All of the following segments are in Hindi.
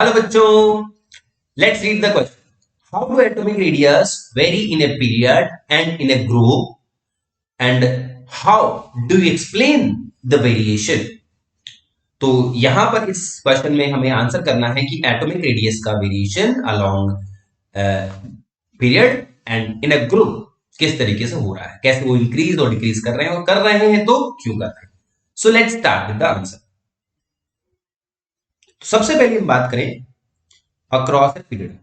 हेलो बच्चों, let's read the question. How do atomic radius very in a period and in A group and how do you explain the variation? तो यहां पर इस क्वेश्चन में हमें आंसर करना है कि एटॉमिक रेडियस का variation along period and in A group किस तरीके से हो रहा है, कैसे वो इंक्रीज और डिक्रीज कर रहे हैं, और कर रहे हैं तो क्यों कर रहे हैं. So let's start with the answer. सबसे पहले हम बात करें across a period.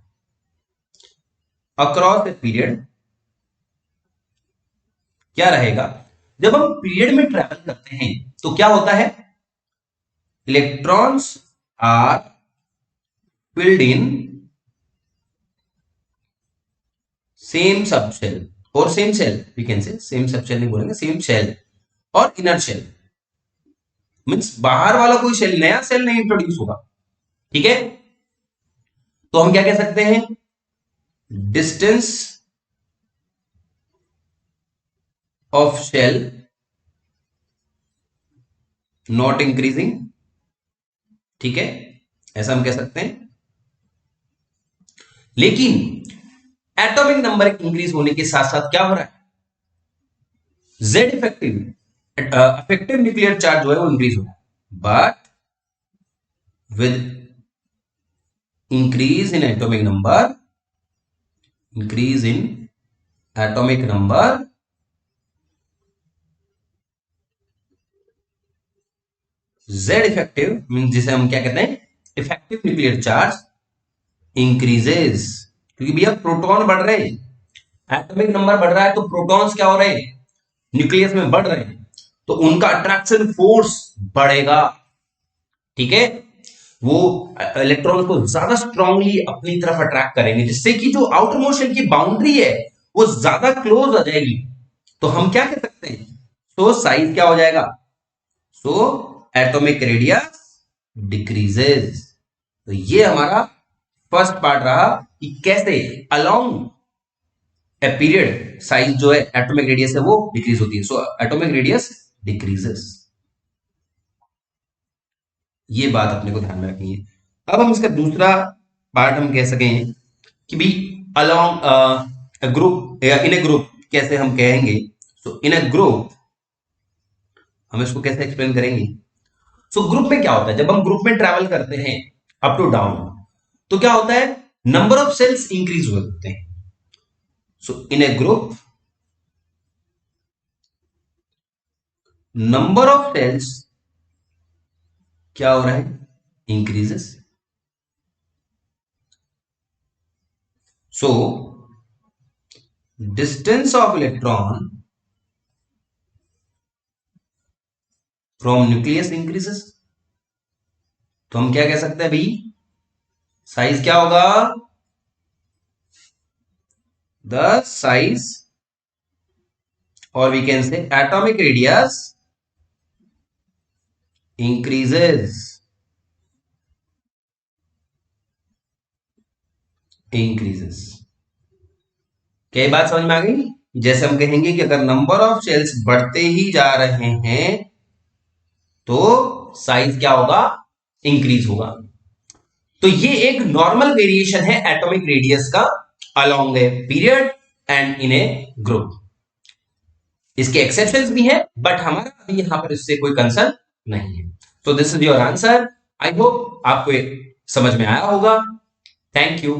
Across a period क्या रहेगा? जब हम पीरियड में ट्रैवल करते हैं तो क्या होता है? Electrons are filled in same sub shell और same shell. We can say same sub shell नहीं बोलेंगे, सेम शेल और इनर शेल. मीन्स बाहर वाला कोई शेल, नया शेल नहीं इंट्रोड्यूस होगा. ठीक है, तो हम क्या कह सकते हैं? Distance of shall not increasing. ठीक है, ऐसा हम कह सकते हैं. लेकिन एटॉमिक नंबर इंक्रीज होने के साथ साथ क्या हो रहा है? Z effective effective nuclear charge जो है वो इंक्रीज हो रहा है. But with increase in atomic number, increase in atomic number, Z effective mean जिसे हम क्या कहते हैं? Effective nuclear charge increases. क्योंकि भैया प्रोटॉन बढ़ रहे हैं, एटॉमिक नंबर बढ़ रहा है, तो प्रोटॉन्स क्या हो रहे हैं? न्यूक्लियस में बढ़ रहे हैं, तो उनका अट्रैक्शन फोर्स बढ़ेगा. ठीक है, वो इलेक्ट्रॉन को ज्यादा स्ट्रांगली अपनी तरफ अट्रैक्ट करेंगे, जिससे कि जो आउटर मोशन की बाउंड्री है वो ज्यादा क्लोज आ जाएगी. तो हम क्या कह सकते हैं? तो साइज क्या हो जाएगा? So atomic radius decreases. तो ये हमारा फर्स्ट पार्ट रहा कि कैसे अलोंग ए पीरियड साइज जो है एटॉमिक रेडियस है वो डिक्रीज होती है. So atomic radius decreases. ये बात अपने को ध्यान में रखनी है. अब हम इसका दूसरा पार्ट हम कह सकें कि भी अलोंग ग्रुप या इन ए ग्रुप कैसे हम कहेंगे. सो इन ए ग्रुप हम इसको कैसे एक्सप्लेन करेंगे? सो ग्रुप में क्या होता है? जब हम ग्रुप में ट्रैवल करते हैं अप टू डाउन, तो क्या होता है? नंबर ऑफ सेल्स इंक्रीज होते हैं. सो इन ए ग्रुप नंबर ऑफ सेल्स क्या हो रहा है? Increases. So distance of electron from nucleus increases. तो हम क्या कह सकते हैं भाई? साइज क्या होगा? द साइज, और we can say atomic radius increases. Increases. क्या ये बात समझ में आ गई? जैसे हम कहेंगे कि अगर नंबर ऑफ सेल्स बढ़ते ही जा रहे हैं तो साइज क्या होगा? इंक्रीज होगा. तो ये एक नॉर्मल वेरिएशन है एटॉमिक रेडियस का along a period and in A group. इसके एक्सेप्शंस भी हैं, बट हमारा अभी यहां पर इससे कोई कंसर्न नहीं है. तो this is your answer. I hope आपको समझ में आया होगा. Thank you.